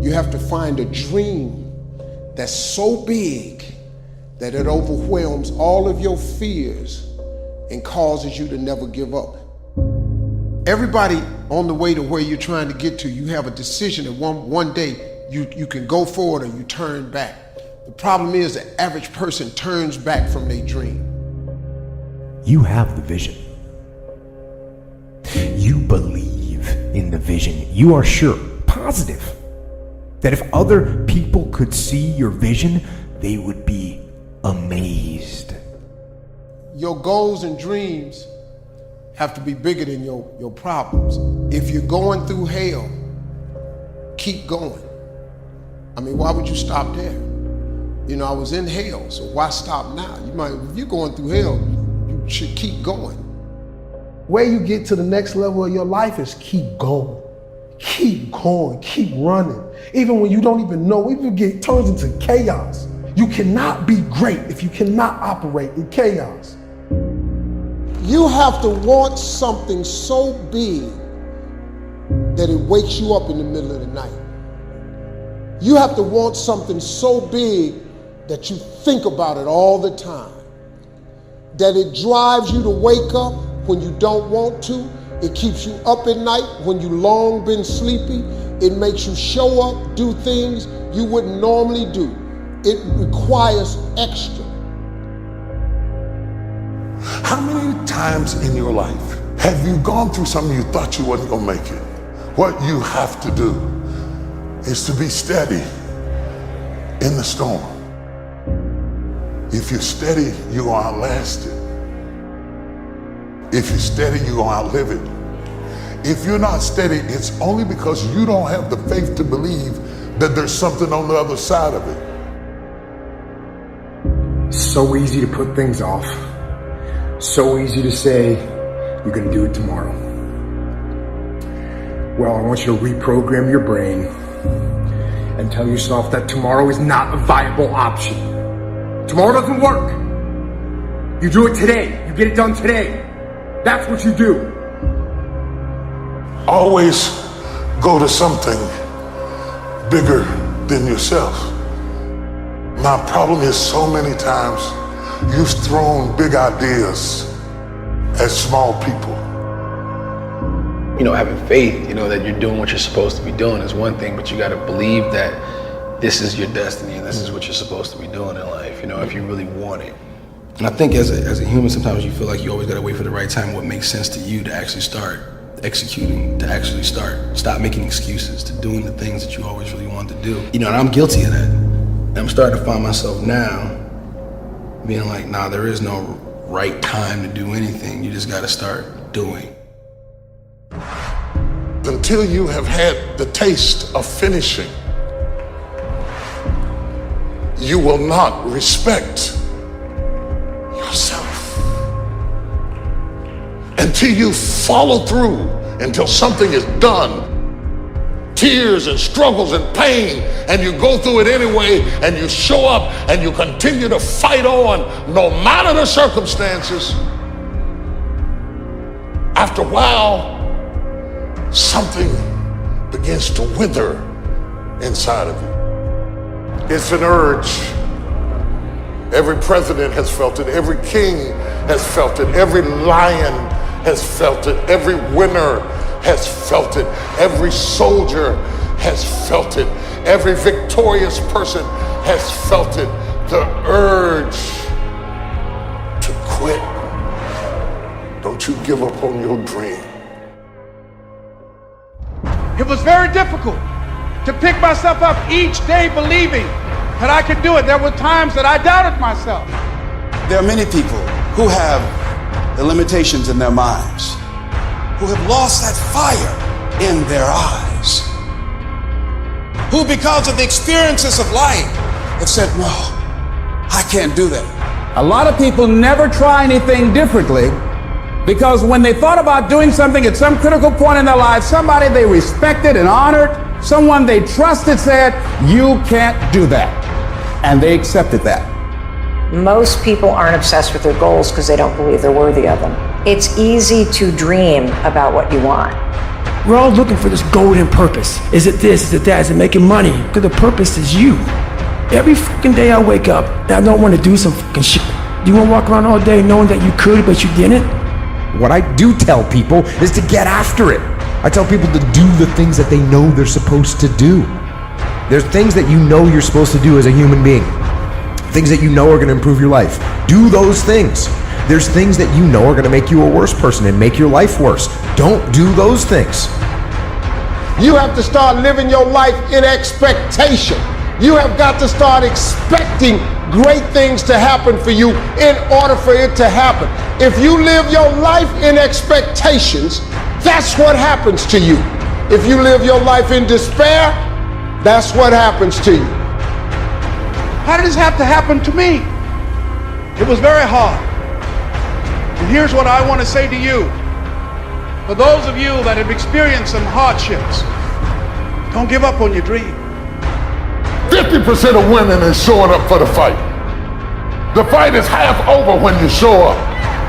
You have to find a dream that's so big that it overwhelms all of your fears and causes you to never give up. Everybody on the way to where you're trying to get to, you have a decision that one day you can go forward or you turn back. The problem is the average person turns back from their dream. You have the vision. You believe in the vision. You are sure, positive, that if other people could see your vision, they would be amazed. Your goals and dreams have to be bigger than your problems. If you're going through hell, keep going. I mean, why would you stop there? You know, I was in hell, so why stop now? If you're going through hell, you should keep going. Where you get to the next level of your life is keep going. Keep going, keep running. Even when you don't even know, even it turns into chaos. You cannot be great if you cannot operate in chaos. You have to want something so big that it wakes you up in the middle of the night. You have to want something so big that you think about it all the time. That it drives you to wake up when you don't want to. It keeps you up at night when you long been sleepy. It makes you show up, do things you wouldn't normally do. It requires extra. How many times in your life have you gone through something you thought you wasn't gonna make it? What you have to do is to be steady in the storm. If you're steady, you're gonna outlast it. If you're steady, you're gonna outlive it. If you're not steady, it's only because you don't have the faith to believe that there's something on the other side of it. So easy to put things off. So easy to say, you're gonna do it tomorrow. Well, I want you to reprogram your brain and tell yourself that tomorrow is not a viable option. Tomorrow doesn't work. You do it today. You get it done today. That's what you do. Always go to something bigger than yourself. My problem is so many times you've thrown big ideas at small people. You know, having faith, you know, that you're doing what you're supposed to be doing is one thing, but you got to believe that this is your destiny and this is what you're supposed to be doing in life, you know, if you really want it. And I think as a human, sometimes you feel like you always got to wait for the right time, what makes sense to you to actually start executing, to actually stop making excuses, to doing the things that you always really wanted to do. You know, and I'm guilty of that. And I'm starting to find myself now being like, nah, there is no right time to do anything. You just got to start doing. Until you have had the taste of finishing, you will not respect yourself. Until you follow through, until something is done, tears and struggles and pain, and you go through it anyway, and you show up and you continue to fight on no matter the circumstances. After a while, something begins to wither inside of you. It's an urge. Every president has felt it. Every king has felt it. Every lion has felt it. Every winner has felt it. Every soldier has felt it. Every victorious person has felt it. The urge to quit. Don't you give up on your dream. It was very difficult to pick myself up each day believing that I could do it. There were times that I doubted myself. There are many people who have the limitations in their minds, who have lost that fire in their eyes, who because of the experiences of life have said, no, I can't do that. A lot of people never try anything differently because when they thought about doing something at some critical point in their lives, somebody they respected and honored, someone they trusted said, you can't do that. And they accepted that. Most people aren't obsessed with their goals because they don't believe they're worthy of them. It's easy to dream about what you want. We're all looking for this golden purpose. Is it this? Is it that? Is it making money? Because the purpose is you. Every fucking day I wake up and I don't want to do some fucking shit. Do you want to walk around all day knowing that you could, but you didn't? What I do tell people is to get after it. I tell people to do the things that they know they're supposed to do. There's things that you know you're supposed to do as a human being. Things that you know are going to improve your life. Do those things. There's things that you know are going to make you a worse person and make your life worse. Don't do those things. You have to start living your life in expectation. You have got to start expecting great things to happen for you in order for it to happen. If you live your life in expectations, that's what happens to you. If you live your life in despair, that's what happens to you. How did this have to happen to me? It was very hard. And here's what I want to say to you. For those of you that have experienced some hardships, don't give up on your dream. 50% of women is showing up for the fight. The fight is half over when you show up.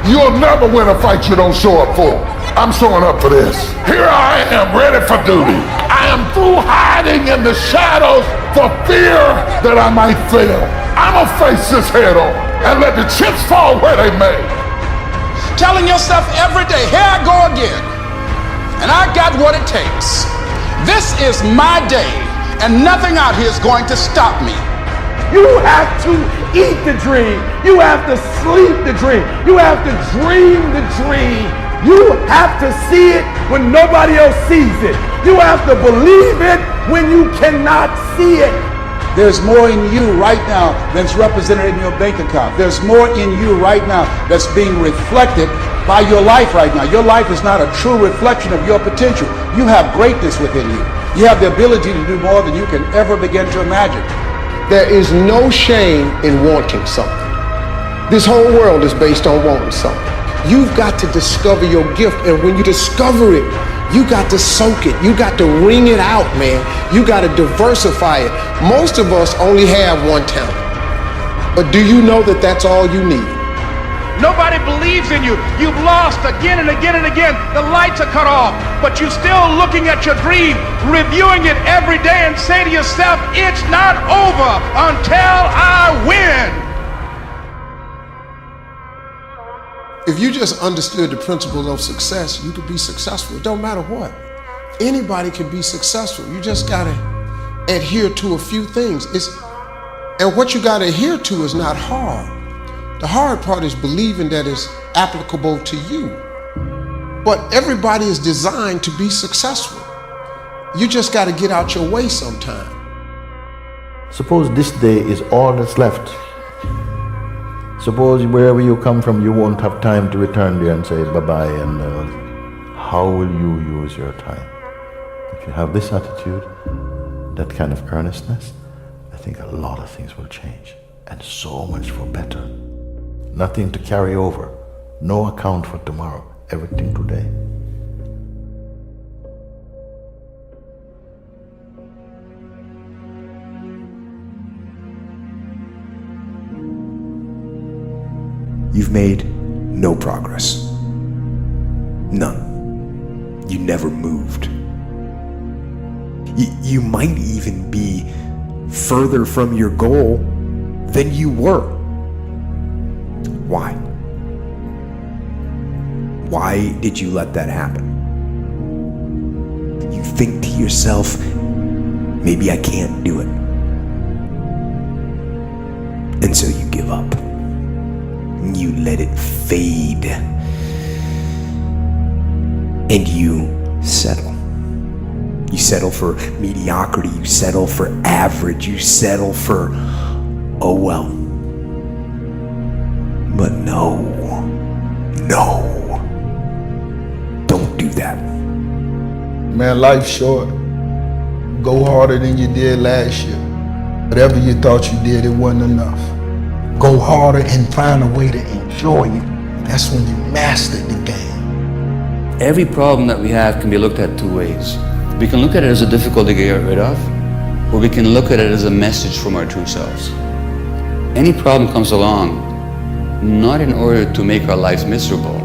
You'll never win a fight you don't show up for. I'm showing up for this. Here I am, ready for duty. I am through hiding in the shadows for fear that I might fail. I'm gonna face this head on and let the chips fall where they may. Telling yourself every day, here I go again, and I got what it takes. This is my day, and nothing out here is going to stop me. You have to eat the dream. You have to sleep the dream. You have to dream the dream. You have to see it when nobody else sees it. You have to believe it when you cannot see it. There's more in you right now than's represented in your bank account. There's more in you right now that's being reflected by your life right now. Your life is not a true reflection of your potential. You have greatness within you. You have the ability to do more than you can ever begin to imagine. There is no shame in wanting something. This whole world is based on wanting something. You've got to discover your gift, and when you discover it, you got to soak it. You got to wring it out, man. You got to diversify it. Most of us only have one talent. But do you know that that's all you need? Nobody believes in you. You've lost again and again and again. The lights are cut off, but you're still looking at your dream, reviewing it every day and say to yourself, it's not over until I win. If you just understood the principles of success, you could be successful. It don't matter what. Anybody can be successful. You just gotta adhere to a few things. And what you gotta adhere to is not hard. The hard part is believing that it's applicable to you. But everybody is designed to be successful. You just gotta get out your way sometime. Suppose this day is all that's left. Suppose wherever you come from, you won't have time to return there and say bye-bye, and how will you use your time? If you have this attitude, that kind of earnestness, I think a lot of things will change, and so much for better. Nothing to carry over, no account for tomorrow, everything today. You've made no progress. None. You never moved. You might even be further from your goal than you were. Why? Why did you let that happen? You think to yourself, maybe I can't do it. And so you give up. You let it fade. And you settle. You settle for mediocrity. You settle for average. You settle for, oh well. But no. Don't do that. Man, life's short. Go harder than you did last year. Whatever you thought you did, it wasn't enough. Go harder and find a way to enjoy it. That's when you mastered the game. Every problem that we have can be looked at two ways. We can look at it as a difficulty to get rid of, or we can look at it as a message from our true selves. Any problem comes along not in order to make our lives miserable,